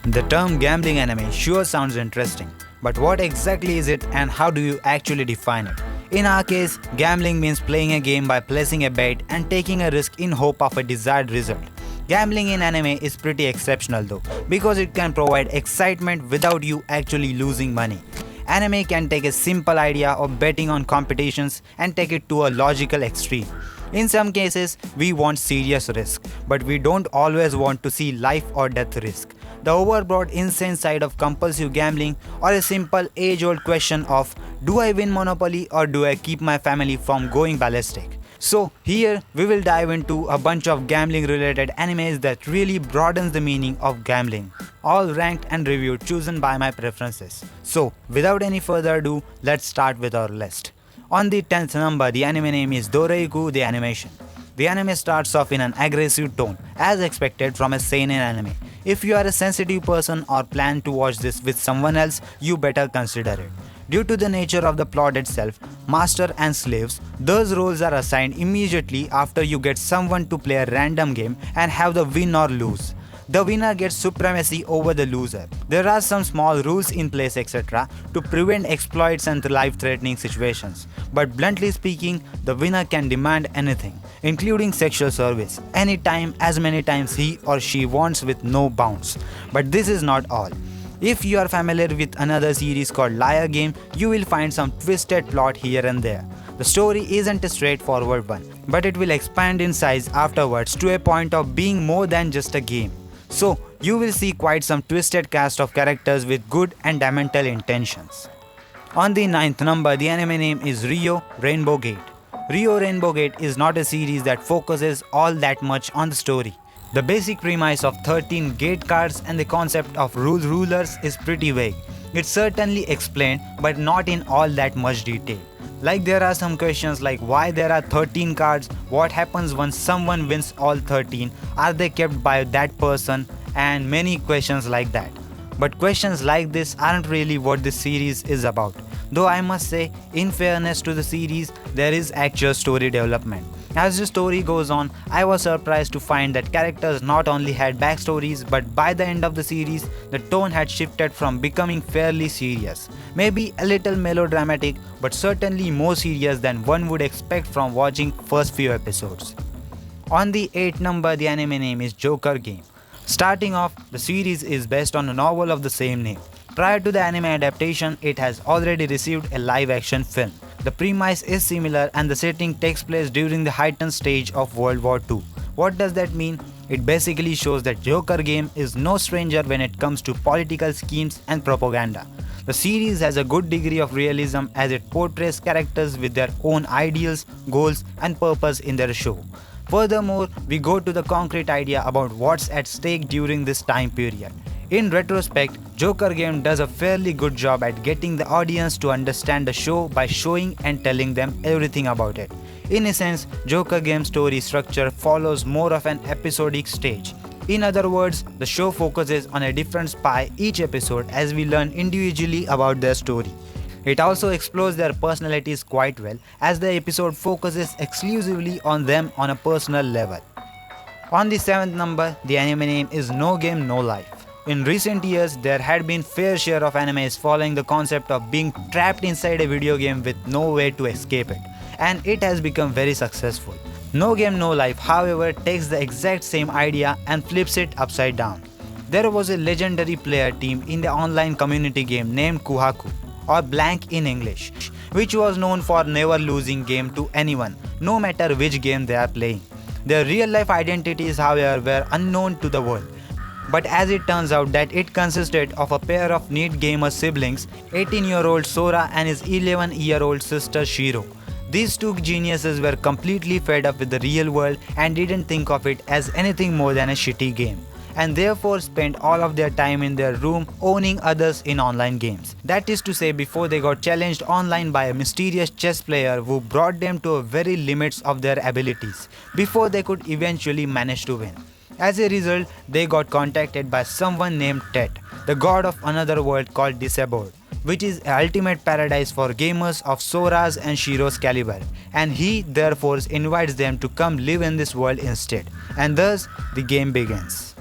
The term gambling anime sure sounds interesting, but what exactly is it and how do you actually define it? In our case, gambling means playing a game by placing a bet and taking a risk in hope of a desired result. Gambling in anime is pretty exceptional though, because it can provide excitement without you actually losing money. Anime can take a simple idea of betting on competitions and take it to a logical extreme. In some cases, we want serious risk, but we don't always want to see life or death risk. The overbroad insane side of compulsive gambling, or a simple age-old question of do I win Monopoly or do I keep my family from going ballistic? So here we will dive into a bunch of gambling related animes that really broadens the meaning of gambling, all ranked and reviewed chosen by my preferences. So without any further ado, let's start with our list. On the 10th number, the anime name is Doreiku the Animation. The anime starts off in an aggressive tone, as expected from a seinen anime. If you are a sensitive person or plan to watch this with someone else, you better consider it. Due to the nature of the plot itself, master and slaves, those roles are assigned immediately after you get someone to play a random game and have the win or lose. The winner gets supremacy over the loser. There are some small rules in place etc. to prevent exploits and life-threatening situations. But bluntly speaking, the winner can demand anything, including sexual service, anytime, as many times he or she wants with no bounds. But this is not all. If you are familiar with another series called Liar Game, you will find some twisted plot here and there. The story isn't a straightforward one, but it will expand in size afterwards to a point of being more than just a game. So, you will see quite some twisted cast of characters with good and demental intentions. On the 9th number, the anime name is Rio Rainbow Gate. Rio Rainbow Gate is not a series that focuses all that much on the story. The basic premise of 13 gate cards and the concept of rulers is pretty vague. It's certainly explained, but not in all that much detail. Like there are some questions like why there are 13 cards, what happens once someone wins all 13, are they kept by that person, and many questions like that. But questions like this aren't really what this series is about. Though I must say, in fairness to the series, there is actual story development. As the story goes on, I was surprised to find that characters not only had backstories, but by the end of the series, the tone had shifted from becoming fairly serious. Maybe a little melodramatic, but certainly more serious than one would expect from watching first few episodes. On the 8th number, the anime name is Joker Game. Starting off, the series is based on a novel of the same name. Prior to the anime adaptation, it has already received a live-action film. The premise is similar and the setting takes place during the heightened stage of World War II. What does that mean? It basically shows that Joker Game is no stranger when it comes to political schemes and propaganda. The series has a good degree of realism as it portrays characters with their own ideals, goals and purpose in their show. Furthermore, we go to the concrete idea about what's at stake during this time period. In retrospect, Joker Game does a fairly good job at getting the audience to understand the show by showing and telling them everything about it. In essence, Joker Game's story structure follows more of an episodic stage. In other words, the show focuses on a different spy each episode as we learn individually about their story. It also explores their personalities quite well as the episode focuses exclusively on them on a personal level. On the 7th number, the anime name is No Game No Life. In recent years, there had been fair share of animes following the concept of being trapped inside a video game with no way to escape it, and it has become very successful. No Game No Life, however, takes the exact same idea and flips it upside down. There was a legendary player team in the online community game named Kuhaku, or Blank in English, which was known for never losing game to anyone, no matter which game they are playing. Their real-life identities, however, were unknown to the world. But as it turns out that it consisted of a pair of neat gamer siblings, 18-year-old Sora and his 11-year-old sister Shiro. These two geniuses were completely fed up with the real world and didn't think of it as anything more than a shitty game, and therefore spent all of their time in their room owning others in online games. That is to say, before they got challenged online by a mysterious chess player who brought them to the very limits of their abilities, before they could eventually manage to win. As a result, they got contacted by someone named Tet, the god of another world called Disabod, which is the ultimate paradise for gamers of Sora's and Shiro's caliber, and he therefore invites them to come live in this world instead, and thus the game begins.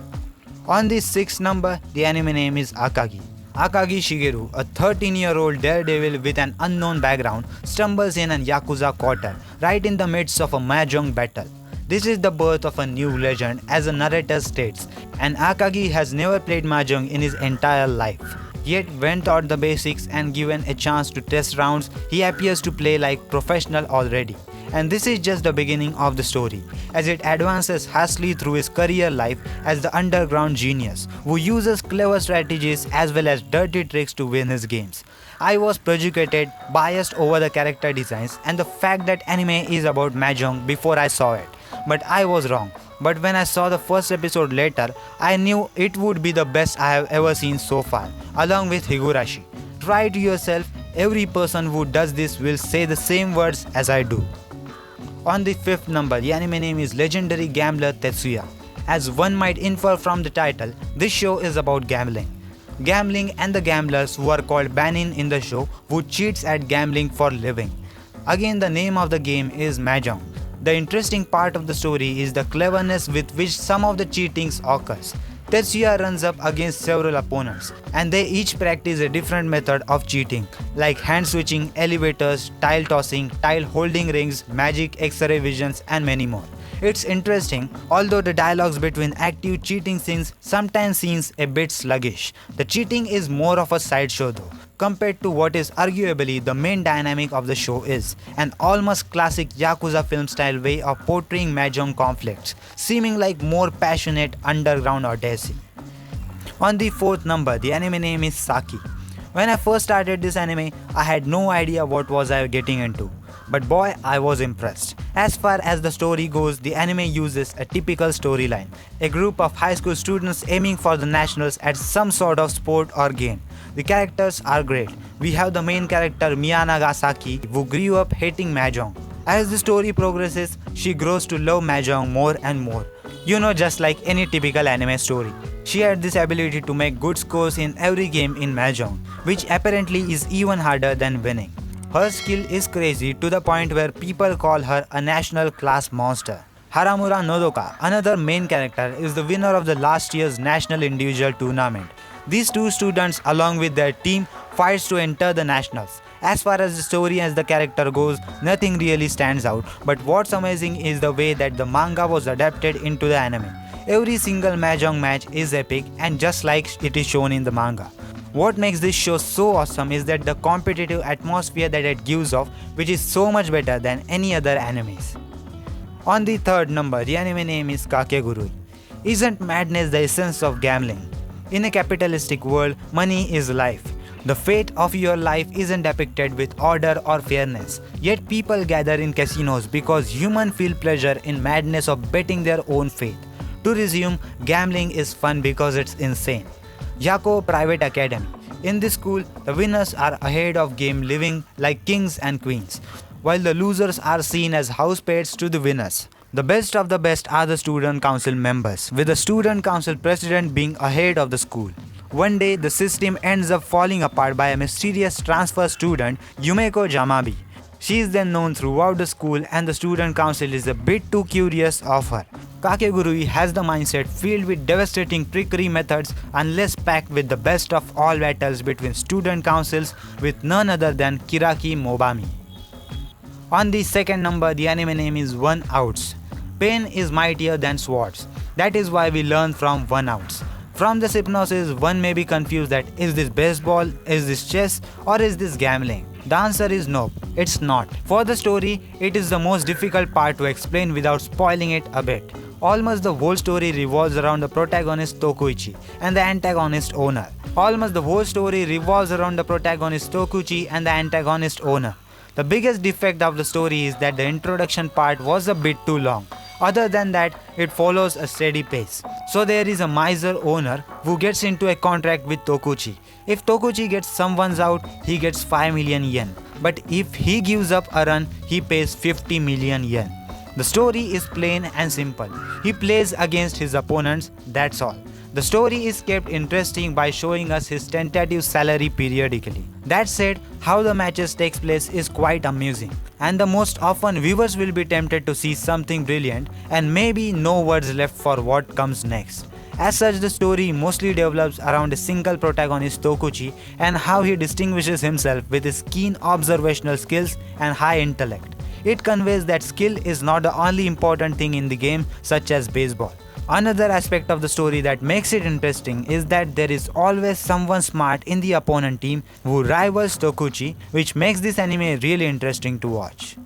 On the sixth number, the anime name is Akagi. Akagi Shigeru, a 13-year-old daredevil with an unknown background, stumbles in a Yakuza quarter right in the midst of a Mahjong battle. This is the birth of a new legend, as the narrator states, and Akagi has never played Mahjong in his entire life. Yet when taught the basics and given a chance to test rounds, he appears to play like professional already. And this is just the beginning of the story, as it advances hastily through his career life as the underground genius, who uses clever strategies as well as dirty tricks to win his games. I was prejudiced, biased over the character designs and the fact that anime is about Mahjong before I saw it. But I was wrong. But when I saw the first episode later, I knew it would be the best I have ever seen so far, along with Higurashi. Try to yourself, every person who does this will say the same words as I do. On the fifth number, the anime name is Legendary Gambler Tetsuya. As one might infer from the title, this show is about gambling. Gambling and the gamblers who are called Banin in the show, who cheats at gambling for living. Again, the name of the game is Mahjong. The interesting part of the story is the cleverness with which some of the cheatings occurs. Tetsuya runs up against several opponents, and they each practice a different method of cheating, like hand switching, elevators, tile tossing, tile holding rings, magic, X-ray visions, and many more. It's interesting, although the dialogues between active cheating scenes sometimes seems a bit sluggish. The cheating is more of a sideshow though, compared to what is arguably the main dynamic of the show is, an almost classic Yakuza film style way of portraying Mahjong conflicts, seeming like more passionate underground odyssey. On the fourth number, the anime name is Saki. When I first started this anime, I had no idea what was I getting into. But boy, I was impressed. As far as the story goes, the anime uses a typical storyline. A group of high school students aiming for the nationals at some sort of sport or game. The characters are great. We have the main character Mia Nagasaki, who grew up hating Mahjong. As the story progresses, she grows to love Mahjong more and more. You know, just like any typical anime story. She had this ability to make good scores in every game in Mahjong, which apparently is even harder than winning. Her skill is crazy to the point where people call her a national class monster. Haramura Nodoka, another main character, is the winner of the last year's national individual tournament. These two students along with their team fights to enter the nationals. As far as the story and the character goes, nothing really stands out, but what's amazing is the way that the manga was adapted into the anime. Every single Mahjong match is epic and just like it is shown in the manga. What makes this show so awesome is that the competitive atmosphere that it gives off, which is so much better than any other animes. On the third number, the anime name is Kakegurui. Isn't madness the essence of gambling? In a capitalistic world, money is life. The fate of your life isn't depicted with order or fairness, yet people gather in casinos because humans feel pleasure in madness of betting their own fate. To resume, gambling is fun because it's insane. Yako Private Academy. In this school, the winners are ahead of game living like kings and queens, while the losers are seen as house pets to the winners. The best of the best are the student council members, with the student council president being ahead of the school. One day, the system ends up falling apart by a mysterious transfer student, Yumeko Jamabi. She is then known throughout the school and the student council is a bit too curious of her. Kakegurui has the mindset filled with devastating trickery methods unless packed with the best of all battles between student councils with none other than Kiraki Mobami. On the second number, the anime name is One Outs. Pain is mightier than swords. That is why we learn from one outs. From this hypnosis, one may be confused that is this baseball, is this chess, or is this gambling? The answer is no, it's not. For the story, it is the most difficult part to explain without spoiling it a bit. Almost the whole story revolves around the protagonist Tokuichi and the antagonist owner. Almost the whole story revolves around the protagonist Tokuichi and the antagonist owner. The biggest defect of the story is that the introduction part was a bit too long. Other than that, it follows a steady pace. So there is a miser owner who gets into a contract with Tokuchi. If Tokuchi gets someone's out, he gets 5 million yen. But if he gives up a run, he pays 50 million yen. The story is plain and simple. He plays against his opponents, that's all. The story is kept interesting by showing us his tentative salary periodically. That said, how the matches takes place is quite amusing. And the most often viewers will be tempted to see something brilliant and maybe no words left for what comes next. As such, the story mostly develops around a single protagonist Tokuchi and how he distinguishes himself with his keen observational skills and high intellect. It conveys that skill is not the only important thing in the game, such as baseball. Another aspect of the story that makes it interesting is that there is always someone smart in the opponent team who rivals Tokuchi, which makes this anime really interesting to watch.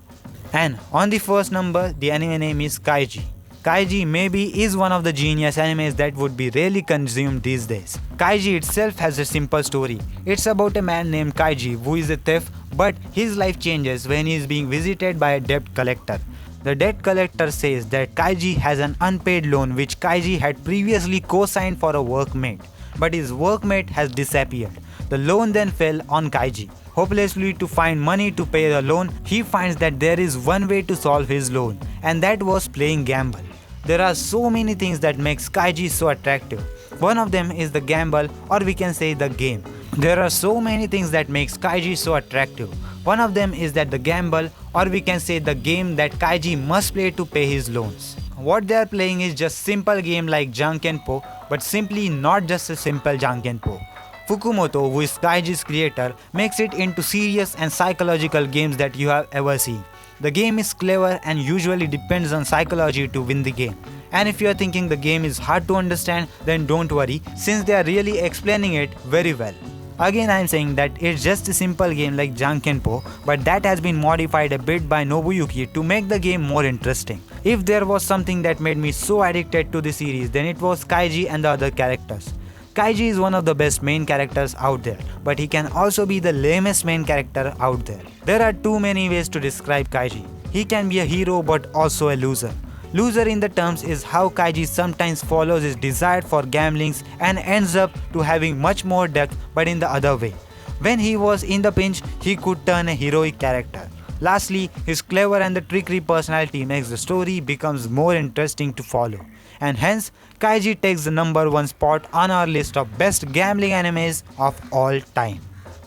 And on the first number, the anime name is Kaiji. Kaiji maybe is one of the genius animes that would be rarely consumed these days. Kaiji itself has a simple story. It's about a man named Kaiji who is a thief, but his life changes when he is being visited by a debt collector. The debt collector says that Kaiji has an unpaid loan which Kaiji had previously co-signed for a workmate, but his workmate has disappeared. The loan then fell on Kaiji. Hopelessly to find money to pay the loan, he finds that there is one way to solve his loan, and that was playing gamble. There are so many things that makes Kaiji so attractive. One of them is the gamble, or we can say the game. There are so many things that makes Kaiji so attractive. One of them is that the gamble, or we can say the game that Kaiji must play to pay his loans. What they are playing is just simple game like Jankenpo, but simply not just a simple Jankenpo. Fukumoto, who is Kaiji's creator, makes it into serious and psychological games that you have ever seen. The game is clever and usually depends on psychology to win the game. And if you are thinking the game is hard to understand, then don't worry, since they are really explaining it very well. Again, I am saying that it's just a simple game like Jankenpo, but that has been modified a bit by Nobuyuki to make the game more interesting. If there was something that made me so addicted to the series, then it was Kaiji and the other characters. Kaiji is one of the best main characters out there, but he can also be the lamest main character out there. There are too many ways to describe Kaiji. He can be a hero but also a loser. Loser in the terms is how Kaiji sometimes follows his desire for gamblings and ends up to having much more depth but in the other way. When he was in the pinch, he could turn a heroic character. Lastly, his clever and the trickery personality makes the story becomes more interesting to follow. And hence, Kaiji takes the number 1 spot on our list of best gambling animes of all time.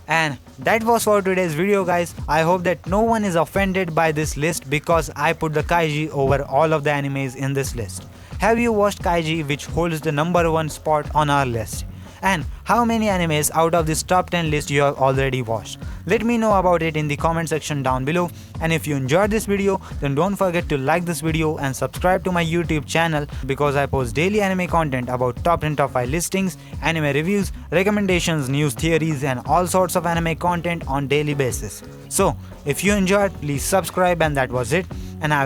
And that was for today's video, guys. I hope that no one is offended by this list because I put the Kaiji over all of the animes in this list. Have you watched Kaiji, which holds the number 1 spot on our list? And how many animes out of this top 10 list you have already watched? Let me know about it in the comment section down below. And if you enjoyed this video, then don't forget to like this video and subscribe to my YouTube channel because I post daily anime content about top 10 top 5 listings, anime reviews, recommendations, news, theories and all sorts of anime content on daily basis. So if you enjoyed, please subscribe, and that was it.